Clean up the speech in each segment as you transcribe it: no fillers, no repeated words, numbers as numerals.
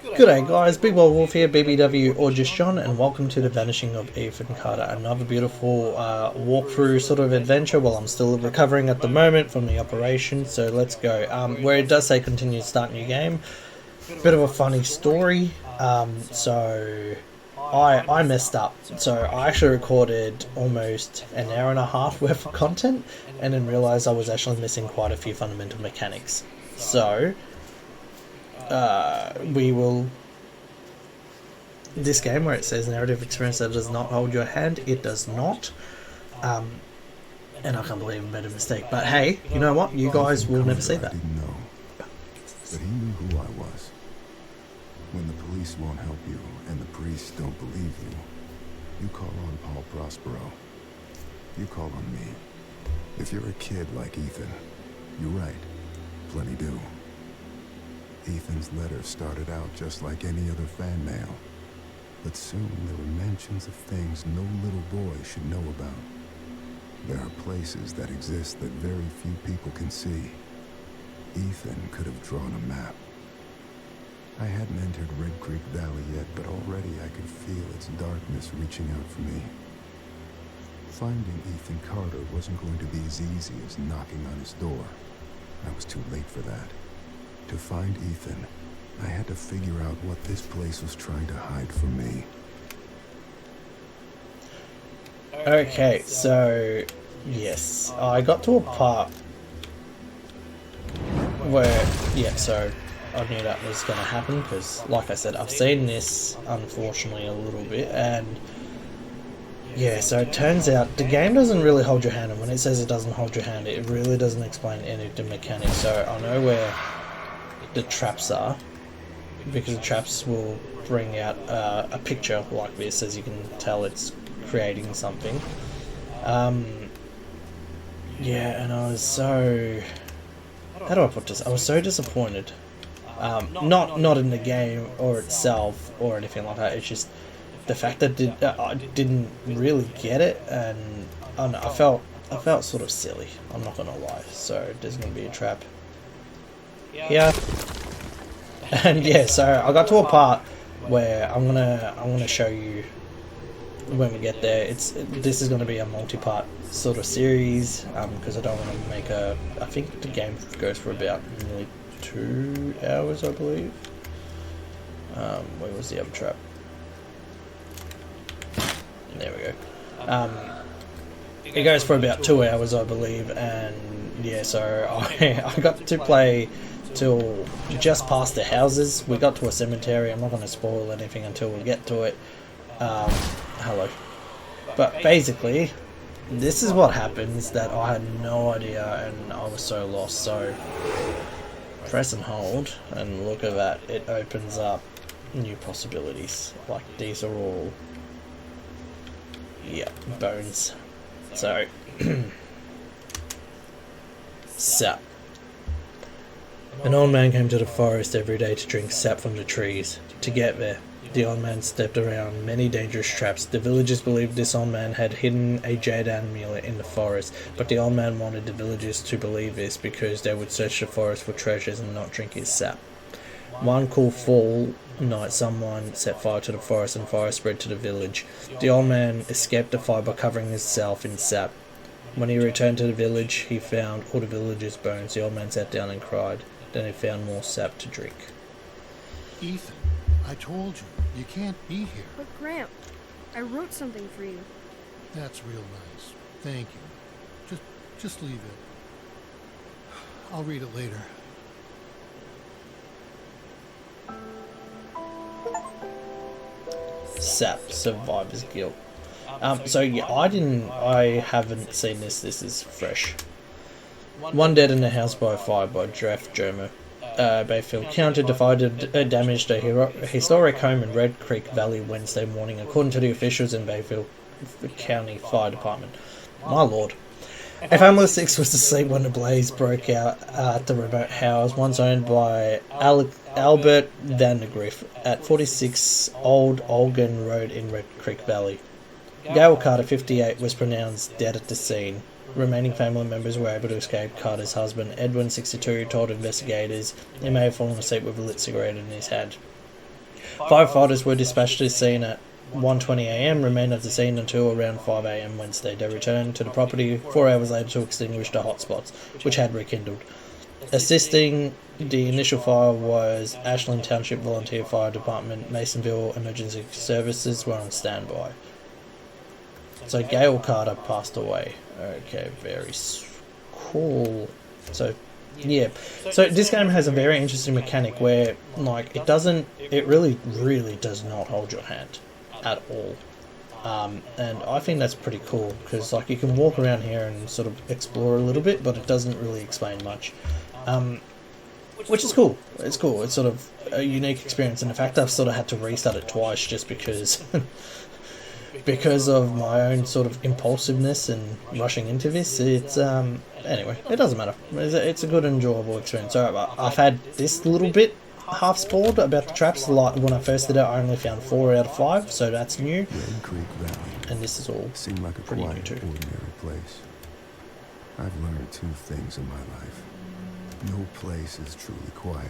G'day guys, Big Wild Wolf here, BBW or just John, and welcome to the Vanishing of Ethan Carter. Another beautiful walkthrough sort of adventure while I'm still recovering at the moment from the operation, so let's go. Where it does say continue to start new game, bit of a funny story. So I messed up, so I actually recorded almost an hour and a half worth of content and then realised I was actually missing quite a few fundamental mechanics. So we will, this game where it says narrative experience that does not hold your hand, it does not, and I can't believe I made a mistake, but hey, you know what, you guys will never see that. I didn't know, but he knew who I was. When the police won't help you and the priests don't believe you, you call on Paul Prospero. You call on me. If you're a kid like Ethan, you're right, plenty do. Ethan's letter started out just like any other fan mail, but soon there were mentions of things no little boy should know about. There are places that exist that very few people can see. Ethan could have drawn a map. I hadn't entered Red Creek Valley yet, but already I could feel its darkness reaching out for me. Finding Ethan Carter wasn't going to be as easy as knocking on his door. I was too late for that. To find Ethan, I had to figure out what this place was trying to hide from me. Okay, so yes, I got to a part where, yeah, so I knew that was going to happen because, like I said, I've seen this unfortunately a little bit, and yeah, so it turns out the game doesn't really hold your hand, and when it says it doesn't hold your hand, it really doesn't explain any of the mechanics. So I know where the traps are, because the traps will bring out a picture like this, as you can tell it's creating something. Yeah, and I was so, how do I put this, I was so disappointed. Not in the game or itself or anything like that, it's just the fact that I didn't really get it, and I don't know, I felt sort of silly, I'm not gonna lie. So there's gonna be a trap here, and yeah, so I got to a part where I'm gonna show you when we get there. This is gonna be a multi-part sort of series, because I don't want to make I think the game goes for about nearly 2 hours, I believe. Where was the other trap? There we go. It goes for about 2 hours, I believe, and yeah, so I got to play till just past the houses. We got to a cemetery. I'm not going to spoil anything until we get to it. Hello. But basically, this is what happens that I had no idea, and I was so lost. So press and hold, and look at that. It opens up new possibilities. Like, these are all, yeah, bones. So sap. An old man came to the forest every day to drink sap from the trees. To get there, the old man stepped around many dangerous traps. The villagers believed this old man had hidden a jade amulet in the forest, but the old man wanted the villagers to believe this because they would search the forest for treasures and not drink his sap. One cool fall night, someone set fire to the forest and fire spread to the village. The old man escaped the fire by covering himself in sap. When he returned to the village, he found all the villagers' bones. The old man sat down and cried. Then he found more sap to drink. Ethan, I told you, you can't be here. But Gramp, I wrote something for you. That's real nice. Thank you. Just leave it. I'll read it later. Sap, survivor's guilt. So yeah, I haven't seen this. This is fresh. One dead in a house by fire by Jeff Germer. Bayfield County divided damaged a historic home in Red Creek Valley Wednesday morning, according to the officials in Bayfield County Fire Department. My lord. A family of 6 was asleep when the blaze broke out at the remote house once owned by Albert Vandegrift at 46 Old Olgan Road in Red Creek Valley. Gail Carter, 58, was pronounced dead at the scene. Remaining family members were able to escape. Carter's husband, Edwin, 62, told investigators he may have fallen asleep with a lit cigarette in his hand. Firefighters were dispatched to the scene at 1:20 a.m, remained at the scene until around 5 a.m. Wednesday. They returned to the property 4 hours later to extinguish the hotspots, which had rekindled. Assisting the initial fire was Ashland Township Volunteer Fire Department. Masonville Emergency Services were on standby. So Gail Carter passed away. Okay, very cool. So yeah, so this game has a very interesting mechanic where, like, it really does not hold your hand at all. And I think that's pretty cool, because, like, you can walk around here and sort of explore a little bit, but it doesn't really explain much. Which is cool. It's cool. It's sort of a unique experience, and in fact I've sort of had to restart it twice just because because of my own sort of impulsiveness and rushing into this. It's anyway, it doesn't matter. It's a good, enjoyable experience. So I've had this little bit half spoiled about the traps. Like, when I first did it, I only found 4 out of 5, so that's new. Red Creek Valley. And this is all Seemed like a pretty new quiet, too. ordinary place. I've learned 2 things in my life. No place is truly quiet,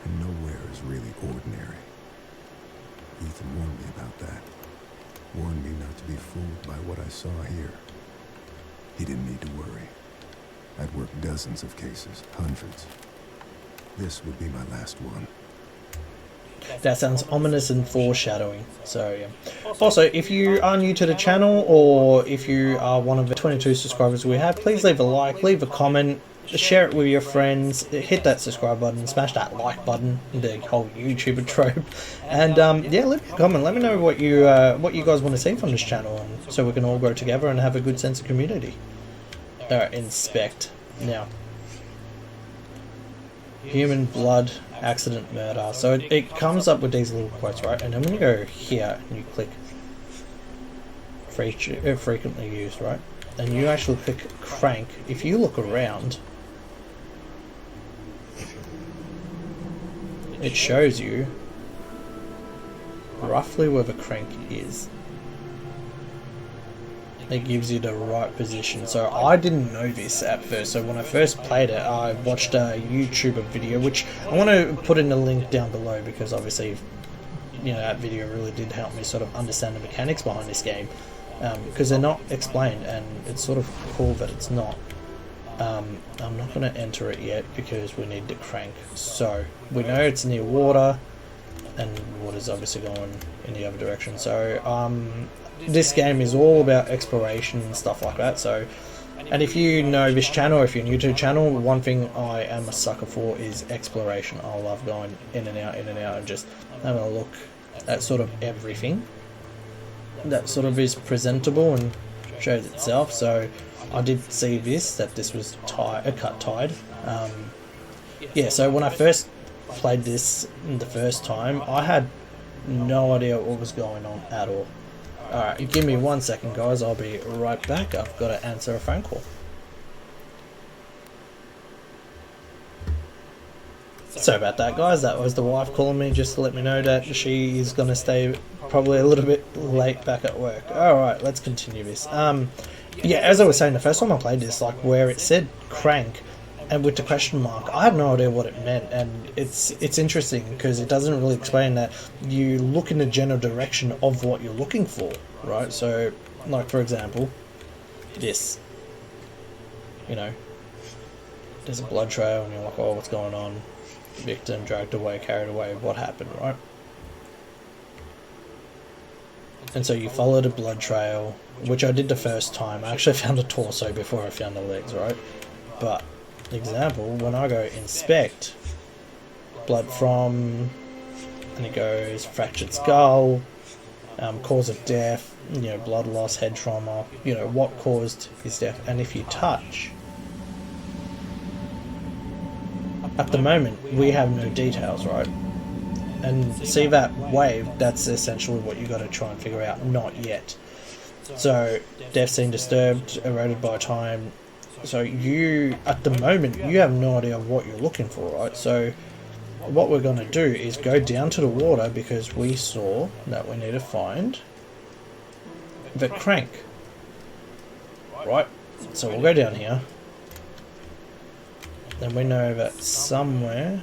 and nowhere is really ordinary. Ethan warned me about that. Warned me not to be fooled by what I saw here. He didn't need to worry. I'd worked dozens of cases, hundreds. This would be my last one. That sounds ominous and foreshadowing. So yeah. Also, if you are new to the channel, or if you are one of the 22 subscribers we have, please leave a like, leave a comment, share it with your friends, hit that subscribe button, smash that like button, the whole YouTuber trope, and yeah, leave a comment. Let me know what you guys want to see from this channel, and so we can all grow together and have a good sense of community. Alright, inspect. Now, human blood, accident, murder. So it comes up with these little quotes, right? And then when you go here and you click frequently used, right? And you actually click crank, if you look around, it shows you roughly where the crank is. It gives you the right position. So I didn't know this at first. So when I first played it, I watched a YouTuber video, which I want to put in the link down below, because obviously, you know, that video really did help me sort of understand the mechanics behind this game, because they're not explained, and it's sort of cool that it's not. I'm not going to enter it yet because we need the crank. So we know it's near water, and water's obviously going in the other direction. So this game is all about exploration and stuff like that. So, and if you know this channel, or if you're new to the channel, one thing I am a sucker for is exploration. I love going in and out, and just having a look at sort of everything that sort of is presentable and shows itself. So I did see that this was cut tide. Yeah, so when I first played this the first time, I had no idea what was going on at all. Alright, give me 1 second, guys. I'll be right back. I've got to answer a phone call. Sorry about that, guys. That was the wife calling me just to let me know that she is going to stay probably a little bit late back at work. Alright, let's continue this. Yeah, as I was saying, the first time I played this, like, where it said crank and with the question mark, I had no idea what it meant, and it's interesting because it doesn't really explain that. You look in the general direction of what you're looking for, right? So, like, for example, this, you know, there's a blood trail and you're like, oh, what's going on? Victim dragged away, carried away, what happened, right? And so you follow the blood trail, which I did the first time. I actually found a torso before I found the legs, right? But, example, when I go inspect, blood from, and it goes fractured skull, cause of death, you know, blood loss, head trauma, you know, what caused his death. And if you touch, at the moment, we have no details, right? And see that wave, that's essentially what you got to try and figure out, not yet. So, death scene disturbed, eroded by time. So you, at the moment, you have no idea what you're looking for, right? So what we're going to do is go down to the water, because we saw that we need to find the crank, right? So we'll go down here. Then we know that somewhere,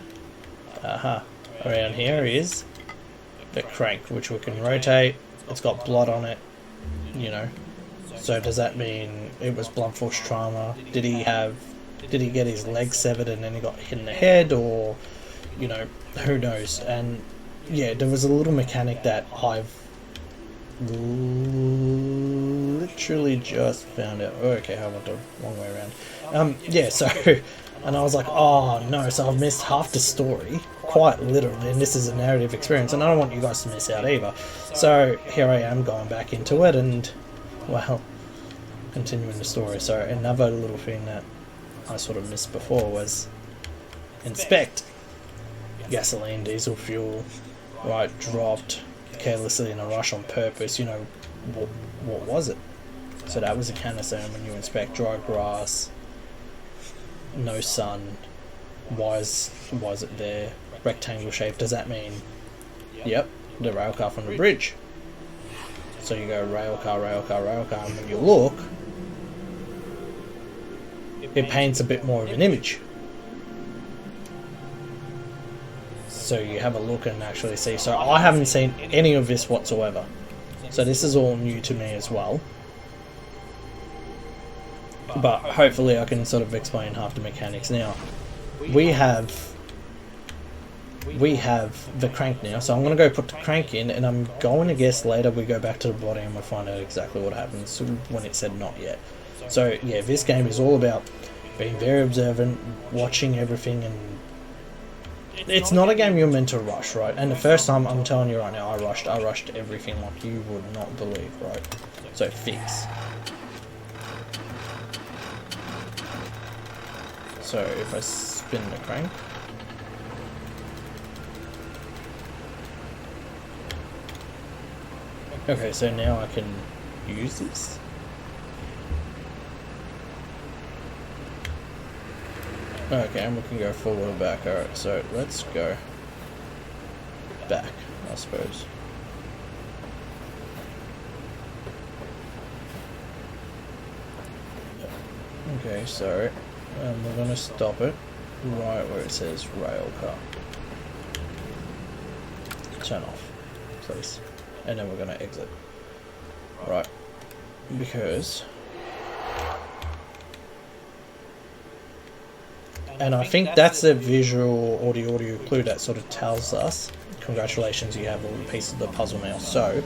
around here is the crank, which we can rotate. It's got blood on it, you know. So does that mean it was blunt force trauma? Did he get his leg severed and then he got hit in the head, or, you know, who knows? And yeah, there was a little mechanic that I've literally just found out. Oh, okay, I went the wrong way around. Yeah, so, and I was like, oh no, so I've missed half the story, quite literally, and this is a narrative experience, and I don't want you guys to miss out either. So here I am going back into it, and, well, continuing the story. So another little thing that I sort of missed before was inspect. Gasoline, diesel fuel, right, dropped carelessly in a rush on purpose, you know, what was it? So that was a canister, and when you inspect dry grass, no sun, why is it there? Rectangle shape, does that mean, yep, the rail car from the bridge? So you go rail car, rail car, rail car, and when you look, it paints a bit more of an image. So you have a look and actually see. So I haven't seen any of this whatsoever. So this is all new to me as well. But hopefully I can sort of explain half the mechanics. Now, we have the crank now. So I'm going to go put the crank in, and I'm going to guess later we go back to the body and we'll find out exactly what happens when it said not yet. So yeah, this game is all about being very observant, watching everything, and it's not a game you're meant to rush, right? And the first time, I'm telling you right now, I rushed everything like you would not believe, right? So fix. So if I spin the crank, okay, so now I can use this. Okay, and we can go forward or back. Alright, so let's go back, I suppose. Okay, so we're going to stop it right where it says rail car. Turn off, please. And then we're going to exit. Right, because... And I think that's a visual or the audio clue that sort of tells us, congratulations, you have all the pieces of the puzzle now. So,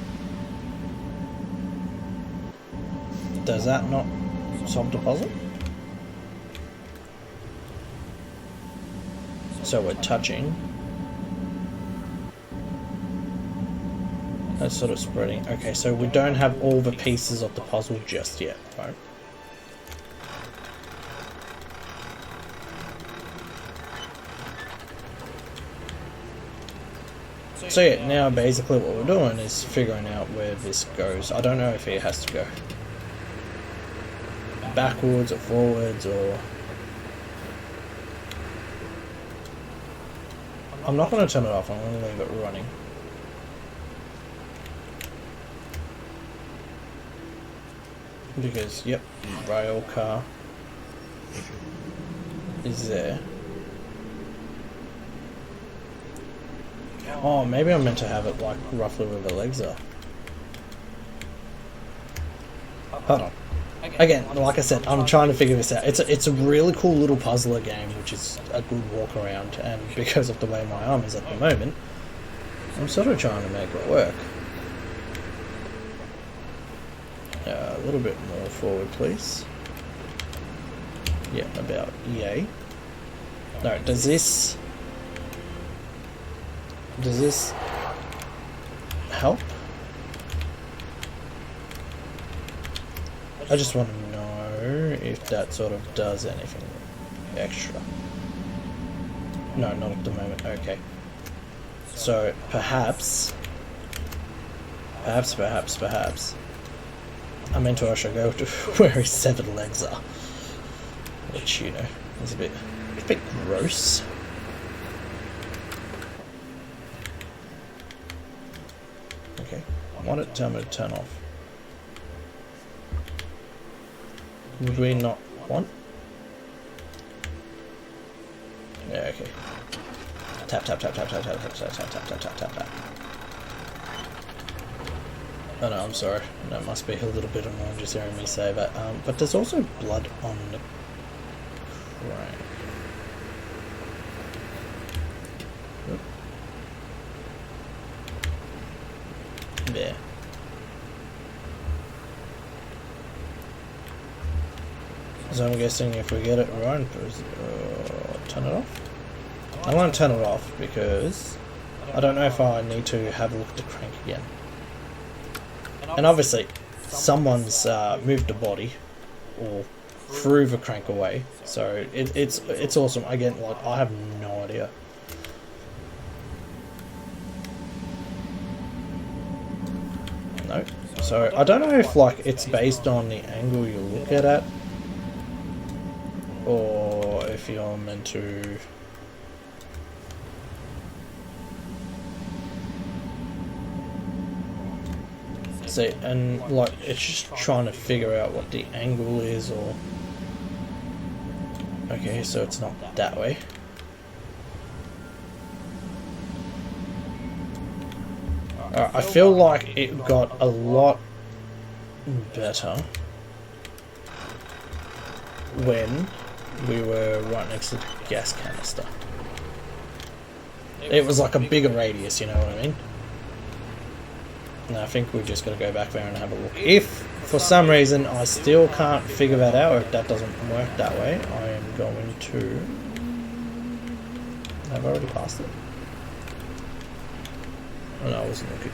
does that not solve the puzzle? So we're touching. That's sort of spreading. Okay, so we don't have all the pieces of the puzzle just yet, right? So yeah, now basically what we're doing is figuring out where this goes. I don't know if it has to go backwards or forwards, or... I'm not going to turn it off, I'm going to leave it running. Because, yep, rail car is there. Oh, maybe I'm meant to have it like roughly where the legs are. Hold on. Again, like I said, I'm trying to figure this out. It's a really cool little puzzler game, which is a good walk around, and because of the way my arm is at the moment, I'm sort of trying to make it work. A little bit more forward, please. Yeah, about yay. No, does this help? I just want to know if that sort of does anything extra. No, not at the moment. Okay. So perhaps I meant to actually go to where his severed legs are, which, you know, is a bit gross. Okay, I want it to tell me to turn off. Would we not want? Yeah, okay. Tap tap tap tap tap tap tap tap tap tap tap tap tap tap. Oh no, I'm sorry. That must be a little bit annoying just hearing me say that. But there's also blood on the crank. Oop. There. So I'm guessing if we get it right, turn it off? I want to turn it off because I don't know if I need to have a look at the crank again. And obviously, someone's moved the body or threw the crank away, so it's awesome. Again, like, I have no idea. No. So I don't know if like it's based on the angle you look at it, or if you're meant to. See, and like it's just trying to figure out what the angle is, or okay, so it's not that way. I feel like it got a lot better when we were right next to the gas canister. It was like a bigger radius, you know what I mean? And I think we've just got to go back there and have a look. If for some reason I still can't figure that out, or if that doesn't work that way, I am going to... Have I already passed it? Oh no, I wasn't looking.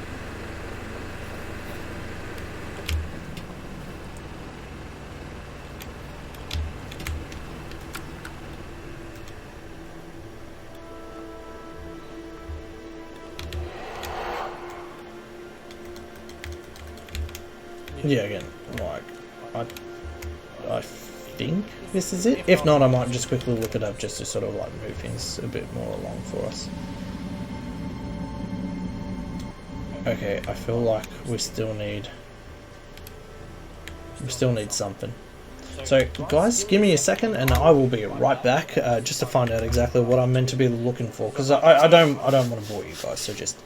Yeah, again, like, I think this is it. If not, I might just quickly look it up just to sort of like move things a bit more along for us. Okay, I feel like we still need something. So guys, give me a second and I will be right back, just to find out exactly what I'm meant to be looking for, because I don't want to bore you guys, so just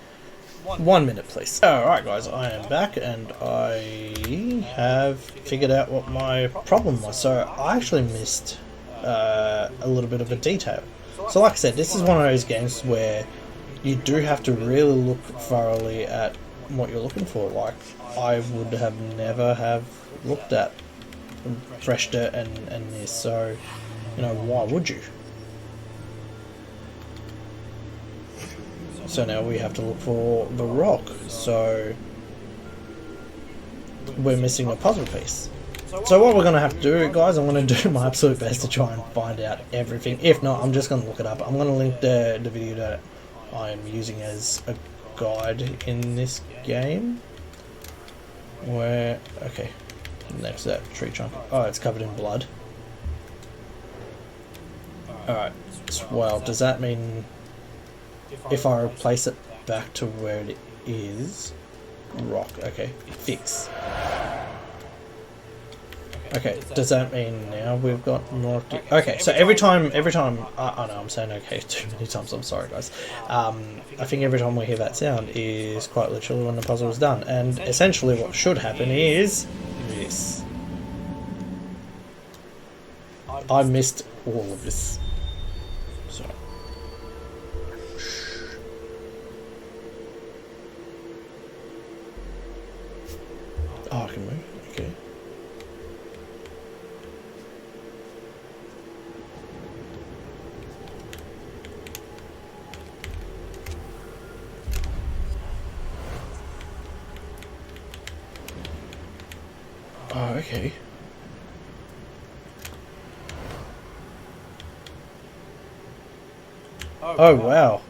1 minute please. Alright guys, I am back and I have figured out what my problem was. So I actually missed a little bit of a detail. So like I said, this is one of those games where you do have to really look thoroughly at what you're looking for. Like, I would have never have looked at fresh dirt and this, so, you know, why would you? So now we have to look for the rock, so we're missing a puzzle piece. So what we're going to have to do, guys, I'm going to do my absolute best to try and find out everything. If not, I'm just going to look it up. I'm going to link the video that I'm using as a guide in this game. Where, okay, next to that tree trunk. Oh, it's covered in blood. Alright, well, does that mean if I replace it back to where it is, rock, okay, fix. Okay, does that mean now we've got more? Okay, so every time, I know I'm saying okay too many times, I'm sorry guys. I think every time we hear that sound is quite literally when the puzzle is done, and essentially what should happen is this. I missed all of this. So. Oh, I can move, okay. Oh, okay. Oh, wow.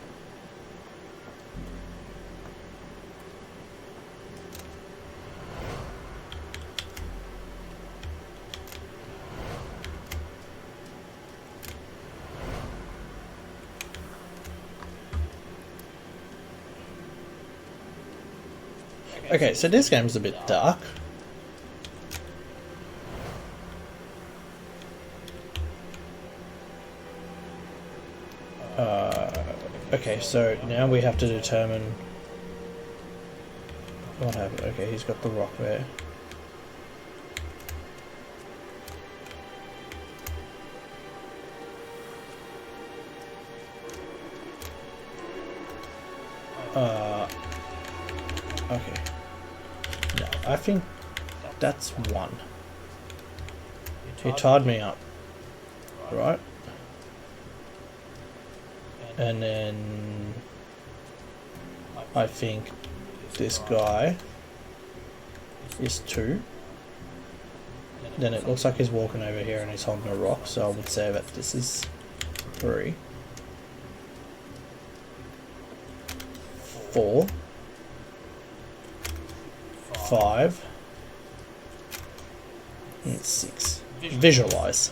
Okay, so this game's a bit dark. Okay, so now we have to determine What happened? Okay, he's got the rock there. Okay. No, I think that's one. He tied me up, right? And then I think this guy is two. Then it looks like he's walking over here and he's holding a rock, so I would say that this is three. 4, 5, and 6. Visualize.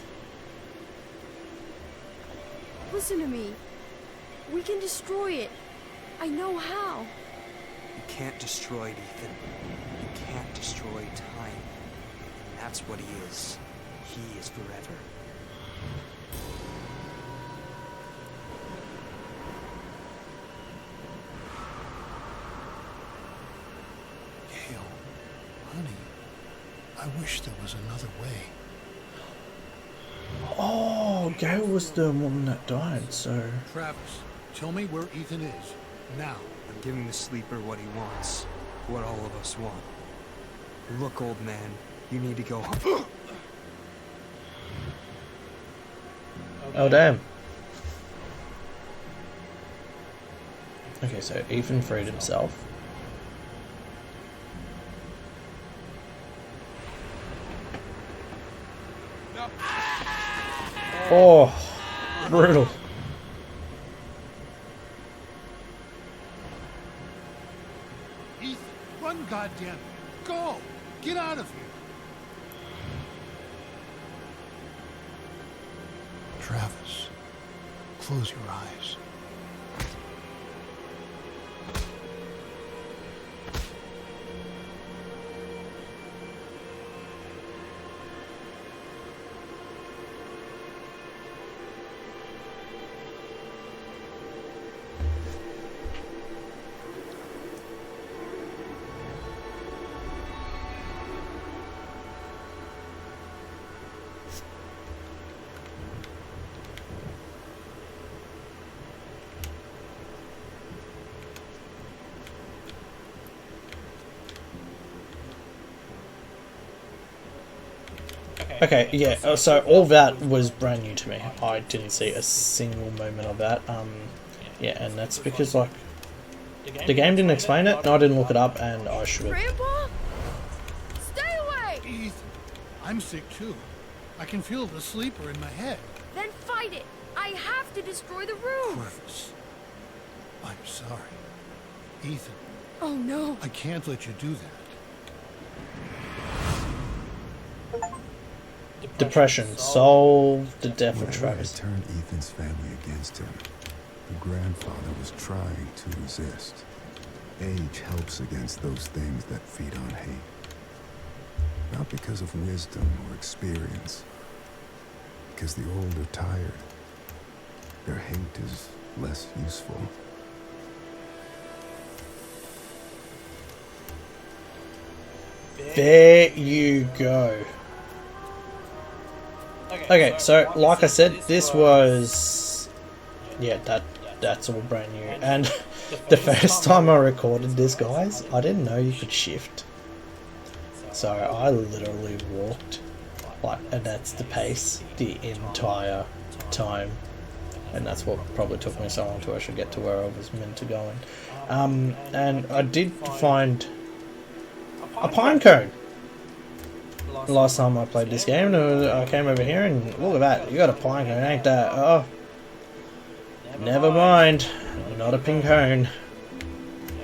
Listen to me. We can destroy it. I know how. You can't destroy it, Ethan. You can't destroy time. And that's what he is. He is forever. Gail, honey, I wish there was another way. Oh, Gail was the woman that died, so... Travis, tell me where Ethan is. Now. I'm giving the sleeper what he wants. What all of us want. Look, old man, you need to go home. Oh, damn. Okay, so Ethan freed himself. Oh, brutal. Ethan, run, goddamn! Go! Get out of here! Travis, close your eyes. Okay, yeah, so all that was brand new to me. I didn't see a single moment of that. Yeah, and that's because, like, the game didn't explain it, and I didn't look it up, and I should have. Grandpa? Stay away! Ethan, I'm sick too. I can feel the sleeper in my head. Then fight it! I have to destroy the room! Travis, I'm sorry. Ethan, Oh no! I can't let you do that. Depression. Solve the death of Whatever had Travis. turned Ethan's family against him, the grandfather was trying to resist. Age helps against those things that feed on hate. Not because of wisdom or experience. Because the old are tired. Their hate is less useful. There you go. Okay, so like I said, this was, yeah, that's all brand new. And the first time I recorded this, guys, I didn't know you could shift. So I literally walked, like, and that's the pace the entire time. And that's what probably took me so long to actually get to where I was meant to go in. And I did find a pine cone. Last time I played this game, I came over here and look at that, you got a pine cone, ain't that? Oh, never mind, not a pink cone.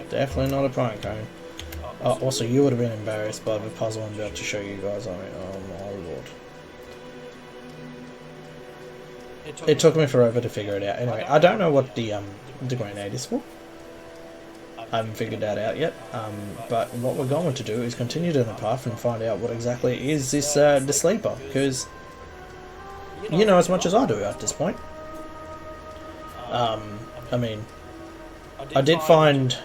Definitely not a pine cone. Also, you would have been embarrassed by the puzzle I'm about to show you guys. I mean, oh my lord. It took me forever to figure it out. Anyway, I don't know what the grenade is for. I haven't figured that out yet, but what we're going to do is continue down the path and find out what exactly is this the sleeper, because you know as much as I do at this point. I mean, I did find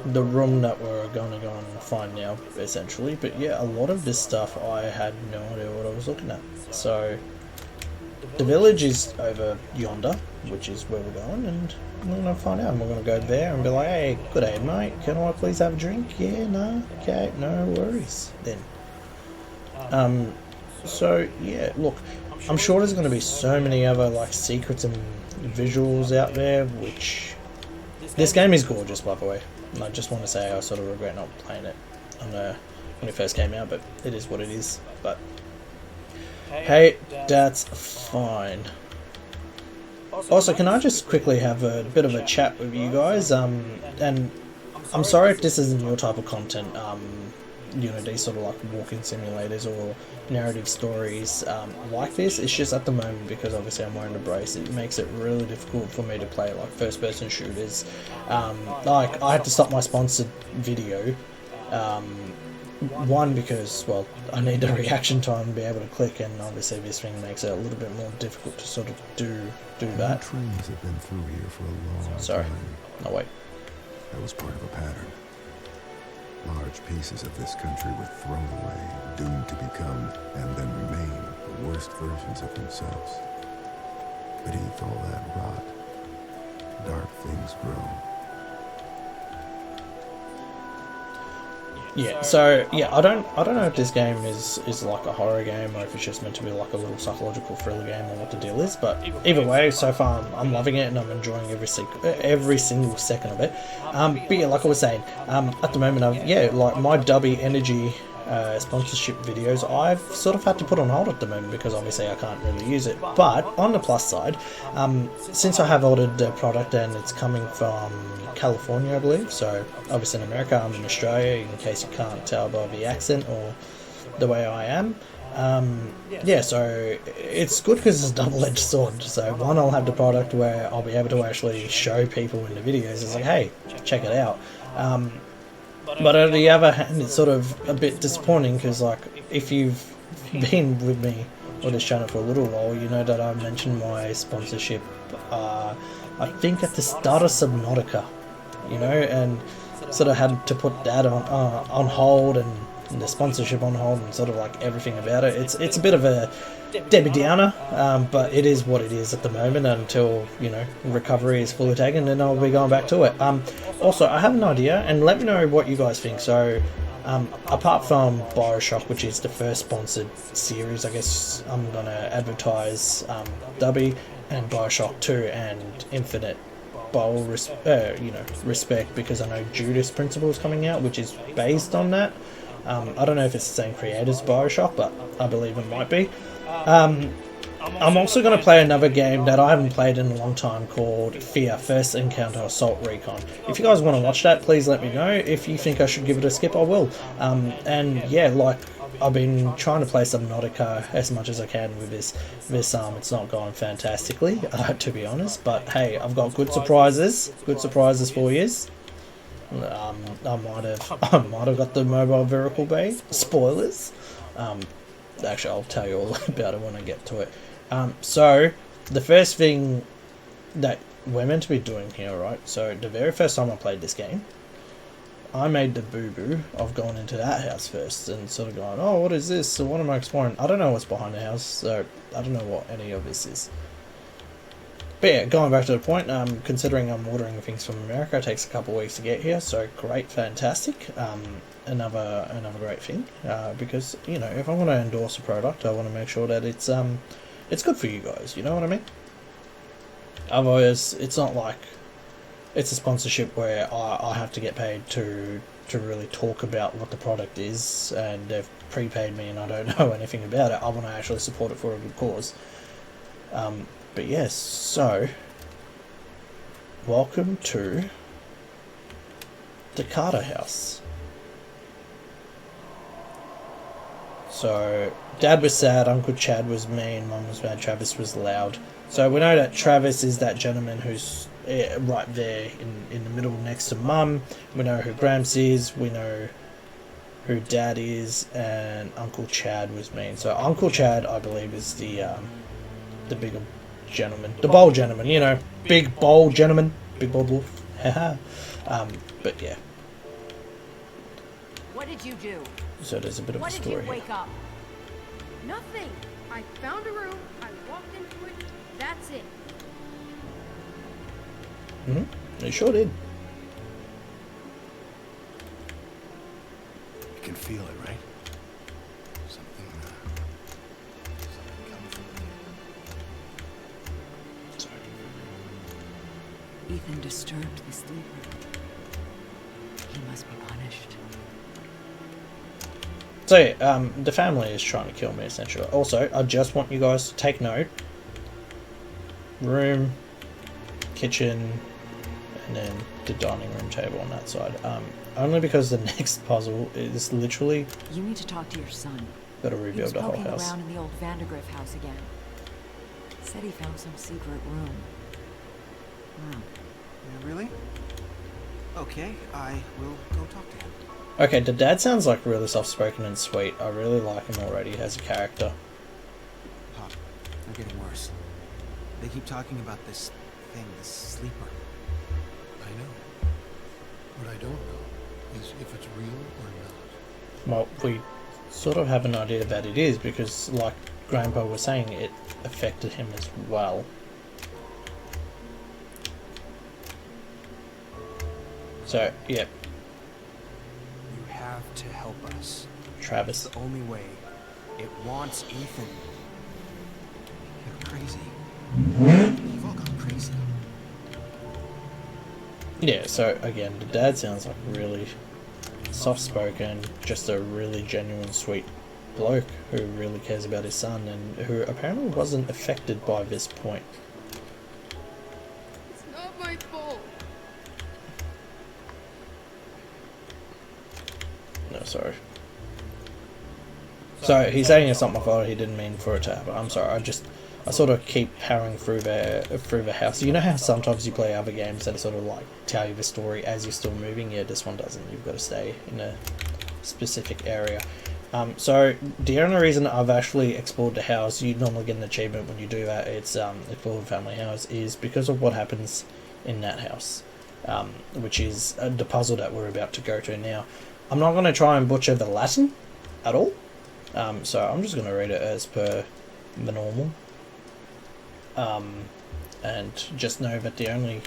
the room that we're going to go and find now, essentially. But yeah, a lot of this stuff I had no idea what I was looking at. So the village is over yonder, which is where we're going, and we're going to find out. And we're going to go there and be like, hey, good day, mate. Can I please have a drink? Yeah, no, okay, no worries then. So yeah, look, I'm sure there's going to be so many other like secrets and visuals out there, which this game is gorgeous, by the way. And I just want to say I sort of regret not playing it on when it first came out, but it is what it is. But hey, that's fine. Also, can I just quickly have a bit of a chat with you guys? And I'm sorry if this isn't your type of content. You know, these sort of like walking simulators or narrative stories like this. It's just at the moment, because obviously I'm wearing a brace, it makes it really difficult for me to play like first person shooters. Like I had to stop my sponsored video, one because, well, I need the reaction time to be able to click, and obviously this thing makes it a little bit more difficult to sort of do that. Trains have been through here for a long Sorry, time. no wait. That was part of a pattern. Large pieces of this country were thrown away, doomed to become, and then remain, the worst versions of themselves. Beneath all that rot, dark things grow. Yeah, so yeah, I don't know if this game is like a horror game or if it's just meant to be like a little psychological thriller game or what the deal is. But either way, so far I'm loving it and I'm enjoying every single second of it. But yeah, like I was saying, at the moment like my Dubby Energy sponsorship videos I've sort of had to put on hold at the moment because obviously I can't really use it. But on the plus side, since I have ordered the product and it's coming from California, I believe, so obviously in America, I'm in Australia, in case you can't tell by the accent or the way I am. Yeah, so it's good because it's a double-edged sword. So one, I'll have the product where I'll be able to actually show people in the videos, it's like, hey, check it out. But on the other hand, it's sort of a bit disappointing because, like, if you've been with me on this channel for a little while, you know that I mentioned my sponsorship, I think at the start of Subnautica, you know, and sort of had to put that on hold and the sponsorship on hold and sort of like everything about it. It's a bit of a Debbie Downer, but it is what it is at the moment until, you know, recovery is fully taken, and I'll be going back to it. Also, I have an idea, and let me know what you guys think. So, apart from Bioshock, which is the first sponsored series, I guess I'm going to advertise Dubby and Bioshock 2 and Infinite Bowl, respect, because I know Judas Principle is coming out, which is based on that. I don't know if it's the same creators as Bioshock, but I believe it might be. I'm also going to play another game that I haven't played in a long time called Fear, First Encounter Assault Recon. If you guys want to watch that, please let me know. If you think I should give it a skip, I will. And yeah, like, I've been trying to play Subnautica as much as I can with this. It's not going fantastically, to be honest, but hey, I've got good surprises for you. I might have got the mobile vehicle bay. Spoilers. Actually, I'll tell you all about it when I get to it. So the first thing that we're meant to be doing here, right? So the very first time I played this game, I made the boo-boo of going into that house first and sort of going, oh, what is this? So what am I exploring? I don't know what's behind the house, so I don't know what any of this is. But yeah, going back to the point, considering I'm ordering things from America, it takes a couple of weeks to get here, so great, fantastic. Another great thing, because, you know, if I want to endorse a product, I want to make sure that it's good for you guys, you know what I mean? Otherwise, it's not like it's a sponsorship where I have to get paid to really talk about what the product is, and they've prepaid me and I don't know anything about it. I want to actually support it for a good cause. But yes, so welcome to the Carter house. So Dad was sad, Uncle Chad was mean, Mum was mad, Travis was loud. So we know that Travis is that gentleman who's right there in the middle next to Mum. We know who Gramps is, we know who Dad is, and Uncle Chad was mean. So Uncle Chad, I believe, is the bigger gentleman, the bold gentleman, you know, big bold gentleman, big bold wolf. But yeah, What did you do? So there's a bit of a What did story you here. wake up? Nothing. I found a room, I walked into it, that's it. They sure did. You can feel it, right? Something coming from within. Ethan disturbed the sleeper. He must be punished. So yeah, the family is trying to kill me essentially. Also, I just want you guys to take note. Room, kitchen, and then the dining room table on that side. Only because the next puzzle is literally You need to talk to your son. got to He was rebuild the whole poking house. around in the old Vandergriff house again. Said he found some secret room. Yeah, really? Okay, I will go talk to him. Okay, the dad sounds like really soft-spoken and sweet. I really like him already as a character. Pop, they're getting worse. They keep talking about this thing, this sleeper. I know. What I don't know is if it's real or not. Well, we sort of have an idea that it is because, like Grandpa was saying, it affected him as well. So, yeah, You have to help us. Travis. It's the only way. It wants Ethan. You're crazy. You've all gone crazy. Yeah, so again, the dad sounds like really soft-spoken, just a really genuine, sweet bloke who really cares about his son and who apparently wasn't affected by this point. It's not my fault. No, sorry. So he's saying it's not my fault. He didn't mean for it to happen. I'm sorry. I sort of keep powering through the house. You know how sometimes you play other games that sort of like tell you the story as you're still moving? Yeah, this one doesn't. You've got to stay in a specific area. So the only reason I've actually explored the house, you normally get an achievement when you do that. It's Explore the Family House, is because of what happens in that house, which is the puzzle that we're about to go to now. I'm not going to try and butcher the Latin at all, so I'm just going to read it as per the normal. And just know that the only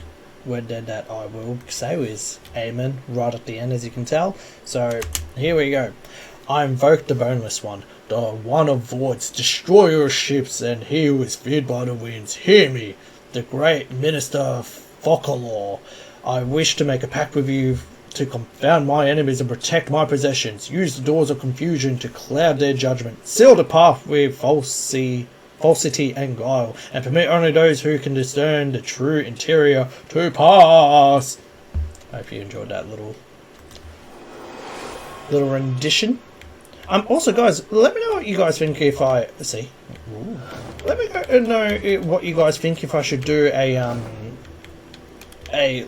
word there that I will say is Amen right at the end, as you can tell. So here we go. I invoke the boneless one, the one of voids, destroyer of ships, and he who is feared by the winds. Hear me, the great minister Focalor. I wish to make a pact with you to confound my enemies and protect my possessions. Use the doors of confusion to cloud their judgment. Seal the path with falsity and guile, and permit only those who can discern the true interior to pass. I hope you enjoyed that little rendition. Also, guys, let me know what you guys think if I see. Ooh. Let me know what you guys think if I should do a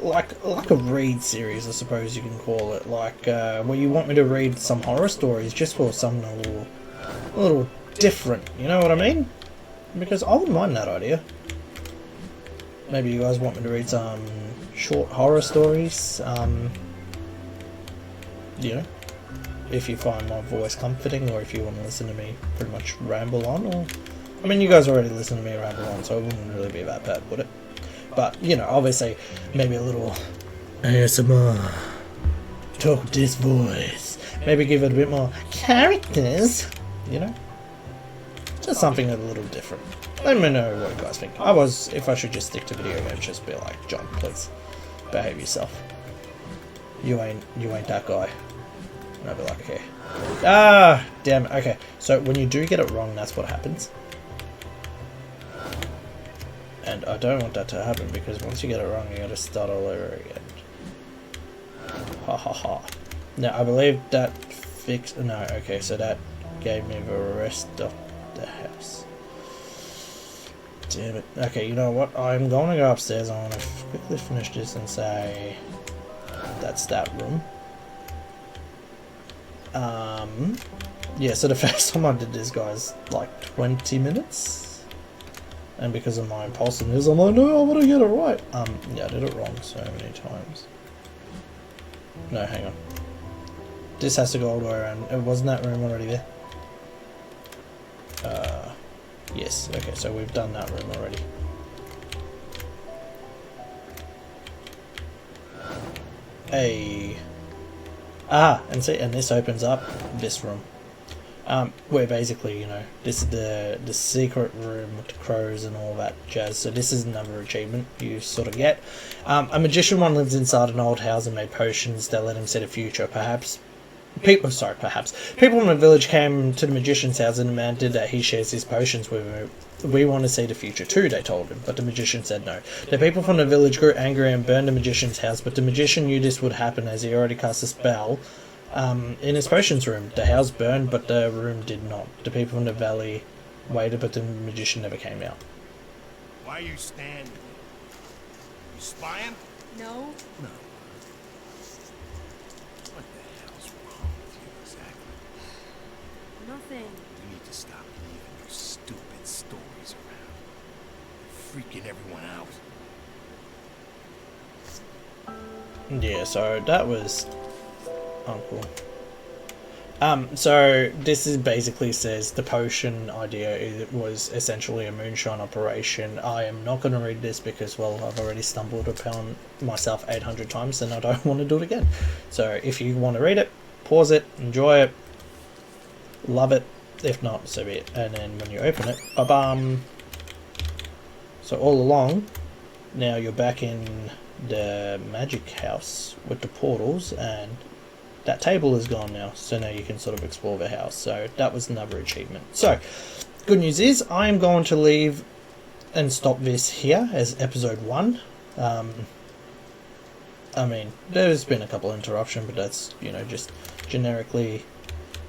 like a read series, I suppose you can call it, like where you want me to read some horror stories just for something a little different. You know what I mean? Because I wouldn't mind that idea. Maybe you guys want me to read some short horror stories. You know, if you find my voice comforting, or if you want to listen to me pretty much ramble on, or I mean, you guys already listen to me ramble on, so it wouldn't really be that bad, would it? But you know, obviously, maybe a little ASMR. Talk with this voice. Maybe give it a bit more characters. You know. Just something a little different. Let me know what you guys think. If I should just stick to video games, just be like, John, please behave yourself. You ain't that guy. And I'll be like, okay. Ah, damn it. Okay, so when you do get it wrong, that's what happens. And I don't want that to happen, because once you get it wrong, you gotta start all over again. Ha ha ha. Now, I believe that fixed. No, okay, so that gave me the rest of the house. Damn it. Okay, you know what? I'm going to go upstairs. I'm going to quickly finish this and say that's that room. Yeah, so the first time I did this, guys, like 20 minutes. And because of my impulsiveness, I'm like, no, I want to get it right. Yeah, I did it wrong so many times. No, hang on. this has to go all the way around. Wasn't that room already there? Yes, okay, so we've done that room already. And see, and this opens up this room. Where basically, you know, this is the secret room with the crows and all that jazz. So this is another achievement you sort of get. A magician one lives inside an old house and made potions that let him see the future. People in the village came to the magician's house and demanded that he shares his potions with him. We want to see the future too, they told him, but the magician said no. The people from the village grew angry and burned the magician's house, but the magician knew this would happen as he already cast a spell in his potions room. The house burned, but the room did not. The people in the valley waited, but the magician never came out. Why are you standing there? You spying? No? No. What the hell's wrong with you exactly? Nothing. You need to stop leaving your stupid stories around. You're freaking everyone out. Yeah, so that was uncool. So this is basically says the potion idea was essentially a moonshine operation. I am not going to read this because, well, I've already stumbled upon myself 800 times and I don't want to do it again. So if you want to read it, pause it, enjoy it, love it. If not, so be it. And then when you open it, ba-bam. So all along, now you're back in the magic house with the portals, and that table is gone now, so now you can sort of explore the house. So that was another achievement. So good news is I am going to leave and stop this here as episode 1. I mean, there's been a couple of interruptions, but that's, you know, just generically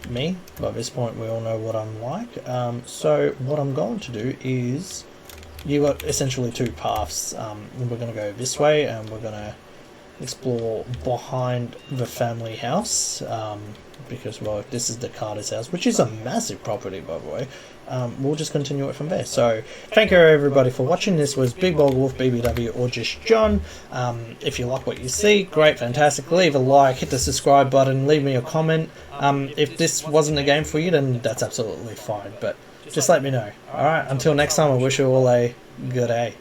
me. By this point we all know what I'm like. So what I'm going to do is, you've got essentially 2 paths. We're going to go this way and we're going to explore behind the family house, because, well, this is the Carter's house, which is a massive property, by the way. We'll just continue it from there. So thank you everybody for watching. This was Big Bog Wolf, BBW, or just John. If you like what you see, great, fantastic, leave a like, hit the subscribe button, leave me a comment. If this wasn't a game for you, then that's absolutely fine, but just let me know. Alright, until next time, I wish you all a good day.